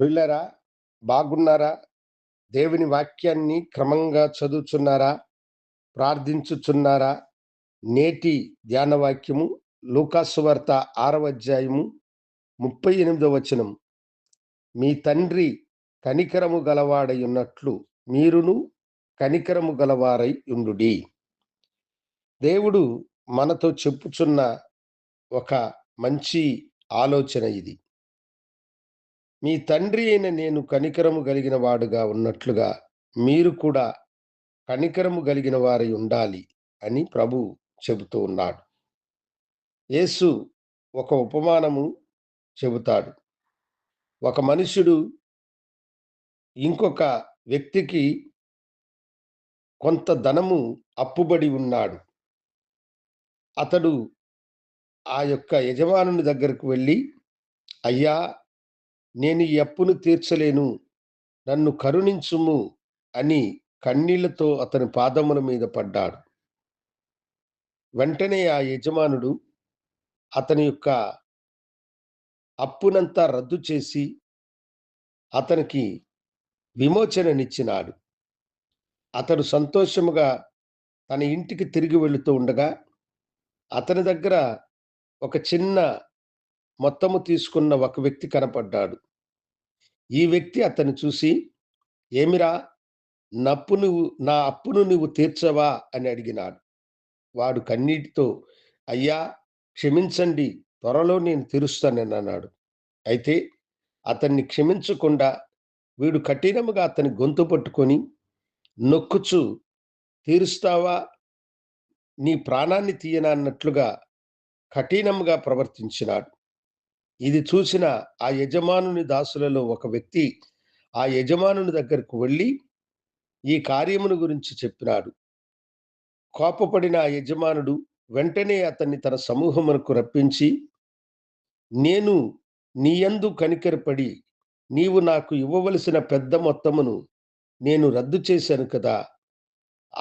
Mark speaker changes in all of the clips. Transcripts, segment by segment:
Speaker 1: ప్రియులారా, బాగున్నారా? దేవుని వాక్యాన్ని క్రమంగా చదువుచున్నారా? ప్రార్థించుచున్నారా? నేటి ధ్యాన వాక్యము లూకాసు వార్త 6వ అధ్యాయము 38వ వచనం. మీ తండ్రి కనికరము గలవాడై ఉన్నట్లు మీరును కనికరము గలవారై ఉండుడి. దేవుడు మనతో చెప్పుచున్న ఒక మంచి ఆలోచన ఇది. మీ తండ్రి అయిన నేను కనికరము కలిగిన వాడుగా ఉన్నట్లుగా మీరు కూడా కనికరము కలిగిన వారై ఉండాలి అని ప్రభు చెబుతూ ఉన్నాడు. యేసు ఒక ఉపమానము చెబుతాడు. ఒక మనుష్యుడు ఇంకొక వ్యక్తికి కొంత ధనము అప్పుబడి ఉన్నాడు. అతడు ఆ యొక్క యజమానుని దగ్గరకు వెళ్ళి, అయ్యా, నేను ఈ అప్పును తీర్చలేను, నన్ను కరుణించుము అని కన్నీళ్లతో అతని పాదముల మీద పడ్డాడు. వెంటనే ఆ యజమానుడు అతని యొక్క అప్పునంతా రద్దు చేసి అతనికి విమోచననిచ్చినాడు. అతడు సంతోషముగా తన ఇంటికి తిరిగి వెళుతూ ఉండగా అతని దగ్గర ఒక చిన్న మొత్తము తీసుకున్న ఒక వ్యక్తి కనపడ్డాడు. ఈ వ్యక్తి అతన్ని చూసి, ఏమిరా, నా అప్పును నువ్వు తీర్చవా అని అడిగినాడు. వాడు కన్నీటితో, అయ్యా, క్షమించండి, త్వరలో నేను తీరుస్తానని అన్నాడు. అయితే అతన్ని క్షమించకుండా వీడు కఠినముగా అతని గొంతు పట్టుకొని నొక్కుచు, తీరుస్తావా, నీ ప్రాణాన్ని తీయనా అన్నట్లుగా కఠినంగా ప్రవర్తించినాడు. ఇది చూసిన ఆ యజమానుని దాసులలో ఒక వ్యక్తి ఆ యజమానుని దగ్గరకు వెళ్ళి ఈ కార్యమును గురించి చెప్పినాడు. కోపపడిన ఆ యజమానుడు వెంటనే అతన్ని తన సమూహమునకు రప్పించి, నేను నీయందు కనికరపడి నీవు నాకు ఇవ్వవలసిన పెద్ద మొత్తమును నేను రద్దు చేశాను కదా,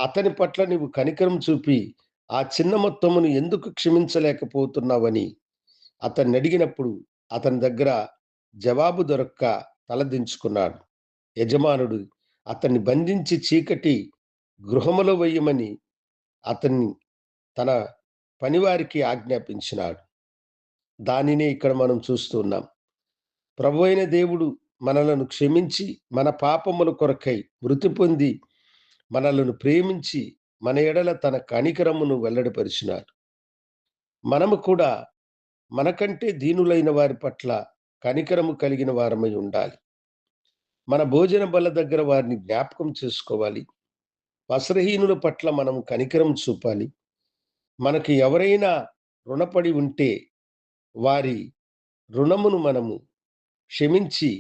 Speaker 1: అతని పట్ల నీవు కనికరం చూపి ఆ చిన్న మొత్తమును ఎందుకు క్షమించలేకపోతున్నావని అతన్ని అడిగినప్పుడు అతని దగ్గర జవాబు దొరక్క తలదించుకున్నాడు. యజమానుడు అతన్ని బంధించి చీకటి గృహములో వేయమని అతన్ని తన పనివారికి ఆజ్ఞాపించినాడు. దానినే ఇక్కడ మనం చూస్తున్నాం. ప్రభు అయిన దేవుడు మనలను క్షమించి మన పాపముల కొరకై మృతి పొంది మనలను ప్రేమించి మన ఎడల తన కనికరమును వెల్లడిపరిచినాడు. మనము కూడా మనకంటే దీనులైన వారి పట్ల కనికరము కలిగిన వారమై ఉండాలి. మన భోజన బల్ల దగ్గర వారిని జ్ఞాపకం చేసుకోవాలి. వస్త్రహీనుల పట్ల మనం కనికరం చూపాలి. మనకు ఎవరైనా రుణపడి ఉంటే వారి రుణమును మనము క్షమించి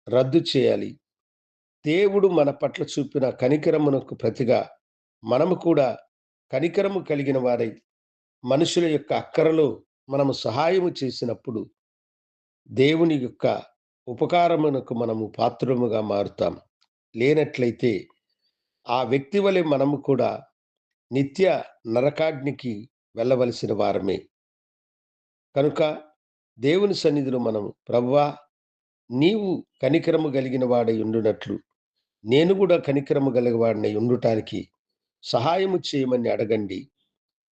Speaker 1: రద్దు చేయాలి. దేవుడు మన పట్ల చూపిన కనికరమునకు ప్రతిగా మనము కూడా కనికరము కలిగిన వారై మనుషుల యొక్క అక్కరలో మనము సహాయము చేసినప్పుడు దేవుని యొక్క ఉపకారమునకు మనము పాత్రముగా మారుతాం. లేనట్లయితే ఆ వ్యక్తి వలె మనము కూడా నిత్య నరకాగ్నికి వెళ్ళవలసిన వారమే. కనుక దేవుని సన్నిధిలో మనము, ప్రభువా, నీవు కనికరము కలిగిన వాడై ఉండునట్లు నేను కూడా కనికరము కలిగినవాడినై ఉండుటానికి సహాయము చేయమని అడగండి.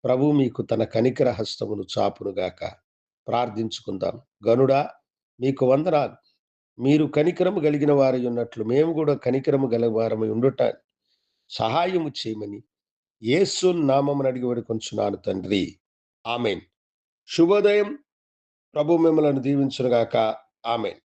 Speaker 1: ప్రభు మీకు తన కనికర హస్తమును చాపునుగాక. ప్రార్థించుకుందాం. గనుడా, మీకు వందనాలు. మీరు కనికరము కలిగిన వారై ఉన్నట్లు మేము కూడా కనికరము గలవారమై ఉండుట సహాయము చేయమని యేసు నామమున అడిగి వేడుకొంచున్నాను తండ్రి. ఆమేన్. శుభోదయం. ప్రభు మిమ్మలను దీవించునుగాక. ఆమేన్.